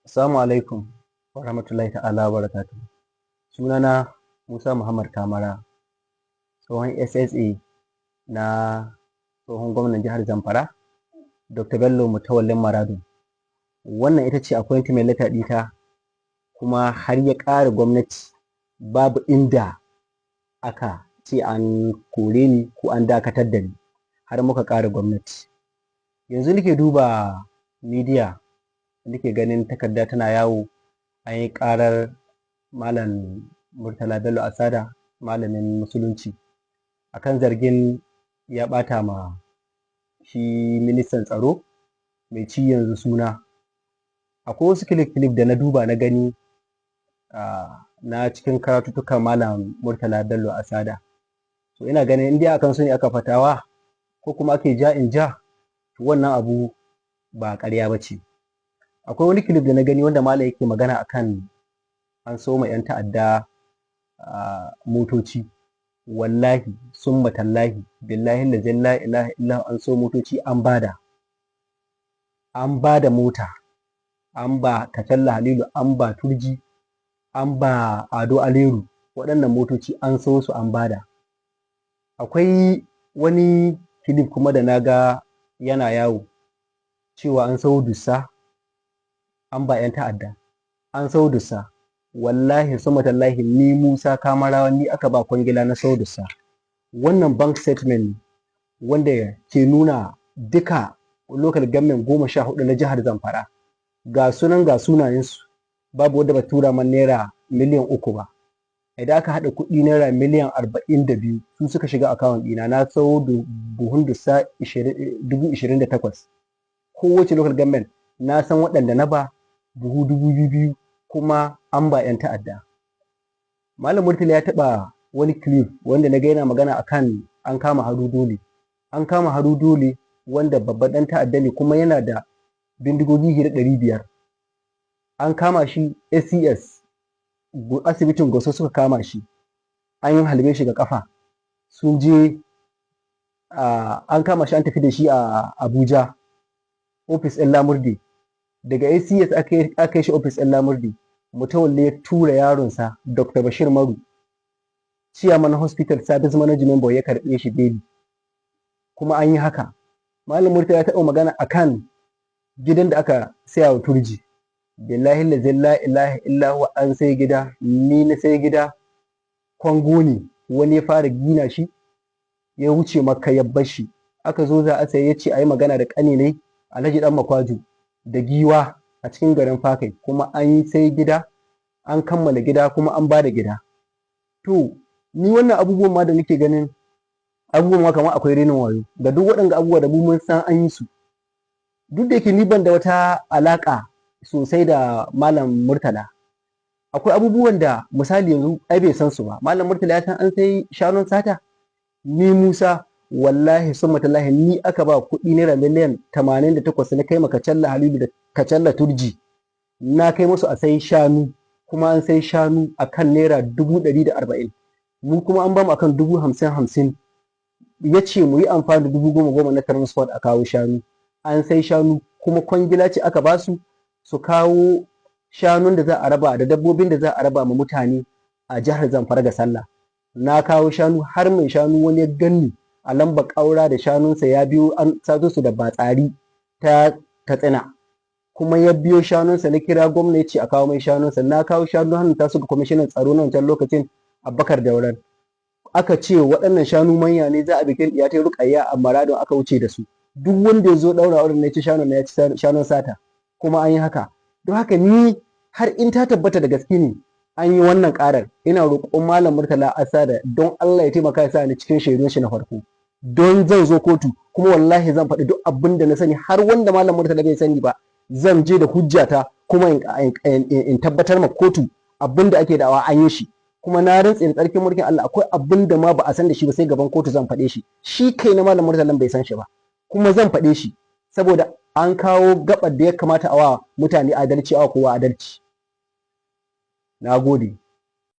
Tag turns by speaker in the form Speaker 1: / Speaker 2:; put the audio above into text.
Speaker 1: Assalamu alaikum wa rahmatullahi ta'ala wa barakatuh. Sunana Musa Muhammad Kamara, tsohon SSA na tsohon gwamnan jihar Zamfara, Dr. Bello Mutawallin Maradun. Wannan ita ce appointment letter ɗita kuma har ya ƙara gwamnati babu inda aka ce an kore ni ko an dakatar da ni har muka ƙara gwamnati. Yanzu nake duba media nake ganin takarda tana yawo an yi ƙarar malam Murtala Bello Asada, malamin musulunci, akan zargin ya ɓata ma shi ministan tsaro mai ci yanzu suna. Akwai wasu kilif da na duba na gani na cikin karatuttukan malam Murtala Bello Asada. So ina ganin in dai akan su ne aka fatawa ko kuma ake ja in ja, to wannan abu ba ƙarya ba ce. Akwai wani kilif da na gani wanda malam yake magana akan an soma 'yan ta'adda motoci. Wallahi summa tallahi billahi la ilaha illa an so motoci an bada mota, an ba Kacalla Halilu, an ba Turji, an ba Ado Aleru. Waɗannan motoci an so su an bada. Akwai wani kilif kuma da na ga yana yawo cewa an sau dussa an ba 'yan ta'adda, an sau dussa. Wallahi summa tallahi ni Musa Kamarawa ni aka ba kwangila na sau dussa. Wannan bank statement wanda ke nuna duka local government 14 na jihar Zamfara, ga sunan ga sunayensu, babu wadda ba tura man naira miliyan 3 ba. Idan aka haɗa kuɗi naira miliyan 42 su suka shiga akawun ɗina. Na sau buhun dussa 28,000. Kowace local government na san waɗanda na ba buhu 2,000 kuma an ba 'yan ta'adda. Malam Murtala ya taɓa wani clip wanda na ga yana magana akan an kama Haru Dole. An kama Haru Dole wanda babban ɗan ta'adda ne kuma yana da bindigogi fiye da 500. An kama shi SCS asibitin Goso suka kama shi, an yi halbe shi ga kafa. Sun je an kama shi an tafi da shi a Abuja ofis ɗin Lamurde. Daga ACS aka yi shi ofis ɗin Lamurde. Mutawalle ya tura yaronsa Dr. Bashir Maru, Chairman Hospital Service Management Board, ya karɓe shi beli. Kuma an yi haka. Malam Murtala ya taɓa magana akan gidan da aka saya wa Turji. Billahi la ilaha illa huwa an sai gida, ni na sai gida. Kwango ne wani ya fara gina shi ya wuce Makka ya bar shi. Aka zo za a sai ya ce a yi magana da ƙani ne Alhaji Dan Makwaju da Giwa a cikin garin Fakai, kuma an yi sai gida, an kammala gida kuma an ba da gida. To ni wannan abubuwan ma da nake ganin abubuwan ma kamar akwai renin wayo ga duk waɗanda abubuwa da mun san an yi su. Duk da yake ni ban da wata alaƙa sosai da Malam Murtala, akwai abubuwan da misali yanzu ai bai san su ba. Malam Murtala ya san an sai shanun sata. Ni Musa wallahi summa tallahi ni aka ba kuɗi naira miliyan 88 na kai ma Kacalla Halilu da Kacalla Turji. Na kai musu a sai shanu, kuma an sai shanu akan naira 140. Mu kuma an ba mu akan 50,050. Ya ce mu yi amfani da 10,000 na transport a kawo shanu. An sai shanu kuma kwangila ce aka ba su su kawo shanun da za a raba da dabbobin da za a raba ma mutane a jihar Zamfara ga sallah. Na kawo shanu har mai shanu wani ya ganni a lambar ƙaura da shanunsa ya biyo an sato su da batsari ta Katsina, kuma ya biyo shanunsa. Na kira gwamna ya ce a kawo mai shanunsa. Na kawo shanu hannun tasu ga kwamishinan tsaro na wancan lokacin Abubakar Dauran. Aka ce waɗannan shanu manya ne za a bikin ya ta Rukayya a Maradun, aka wuce da su. Duk wanda ya zo ɗaura wurin na ci shanun na ya ci shanun sata, kuma an yi haka. Don haka ni har in ta tabbata da gaske ne an yi wannan ƙarar, ina roƙon Malam Murtala Asada don Allah ya taimaka ya sa ni cikin shaidun shi na farko, don zan zo kotu kuma wallahi zan faɗi duk abin da na sani, har wanda Malam Murtala bai sani ba zan je da hujjata kuma in tabbatar ma kotu abin da ake da'awa an yi shi. Kuma na rantse da tsarkin mulkin Allah akwai abin da ma ba a san da shi ba sai gaban kotu zan faɗe shi. Shi kai na Malam Murtala bai san shi ba, kuma zan faɗe shi saboda an kawo gabar da ya kamata a wa mutane adalci, a kowa adalci. Na gode.